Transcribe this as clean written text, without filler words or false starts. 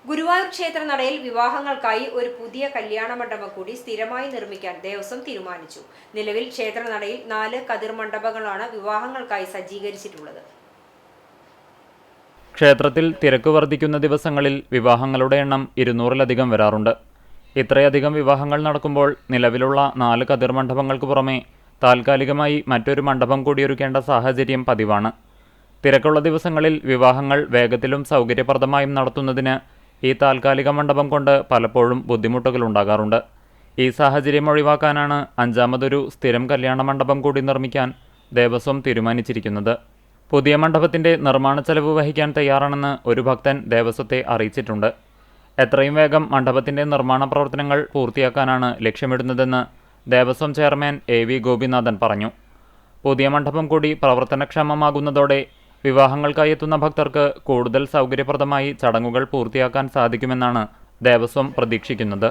ഗുരുവായൂർ ക്ഷേത്രനടയിൽ വിവാഹങ്ങൾക്കായി ഒരു പുതിയ കല്യാണ മണ്ഡപം കൂടി സ്ഥിരമായി നിർമ്മിക്കാൻ ദേവസ്വം തീരുമാനിച്ചു. നിലവിൽ ക്ഷേത്രനടയിൽ 4 കതിർ മണ്ഡപങ്ങളാണ് വിവാഹങ്ങൾക്കായി സജ്ജീകരിച്ചിട്ടുള്ളത്. ക്ഷേത്രത്തിൽ തിരക്ക് വർദ്ധിക്കുന്ന ദിവസങ്ങളിൽ വിവാഹങ്ങളുടെ എണ്ണം 200-ലധികം വരാറുണ്ട്. ഇത്രയധികം വിവാഹങ്ങൾ നടക്കുമ്പോൾ നിലവിലുള്ള 4 കതിർ മണ്ഡപങ്ങൾക്ക് പുറമെ താൽക്കാലികമായി മറ്റൊരു മണ്ഡപം കൂടി ഒരുക്കേണ്ട സാഹചര്യം പതിവാണ്. തിരക്കുള്ള ദിവസങ്ങളിൽ വിവാഹങ്ങൾ വേഗത്തിലും സൗകര്യപ്രദമായും നടത്തുന്നതിന് ഈ താൽക്കാലിക മണ്ഡപം കൊണ്ട് പലപ്പോഴും ബുദ്ധിമുട്ടുകളുണ്ടാകാറുണ്ട്. ഈ സാഹചര്യം ഒഴിവാക്കാനാണ് 5ാമതൊരു സ്ഥിരം കല്യാണ മണ്ഡപം കൂടി നിർമ്മിക്കാൻ ദേവസ്വം തീരുമാനിച്ചിരിക്കുന്നത്. പുതിയ മണ്ഡപത്തിൻ്റെ നിർമ്മാണ ചെലവ് വഹിക്കാൻ തയ്യാറാണെന്ന് ഒരു ഭക്തൻ ദേവസ്വത്തെ അറിയിച്ചിട്ടുണ്ട്. എത്രയും വേഗം മണ്ഡപത്തിൻ്റെ നിർമ്മാണ പ്രവർത്തനങ്ങൾ പൂർത്തിയാക്കാനാണ് ലക്ഷ്യമിടുന്നതെന്ന് ദേവസ്വം ചെയർമാൻ AV ഗോപിനാഥൻ പറഞ്ഞു. പുതിയ മണ്ഡപം കൂടി പ്രവർത്തനക്ഷമമാകുന്നതോടെ വിവാഹങ്ങൾക്കായി എത്തുന്ന ഭക്തർക്ക് കൂടുതൽ സൗകര്യപ്രദമായി ചടങ്ങുകൾ പൂർത്തിയാക്കാൻ സാധിക്കുമെന്നാണ് ദേവസ്വം പ്രതീക്ഷിക്കുന്നത്.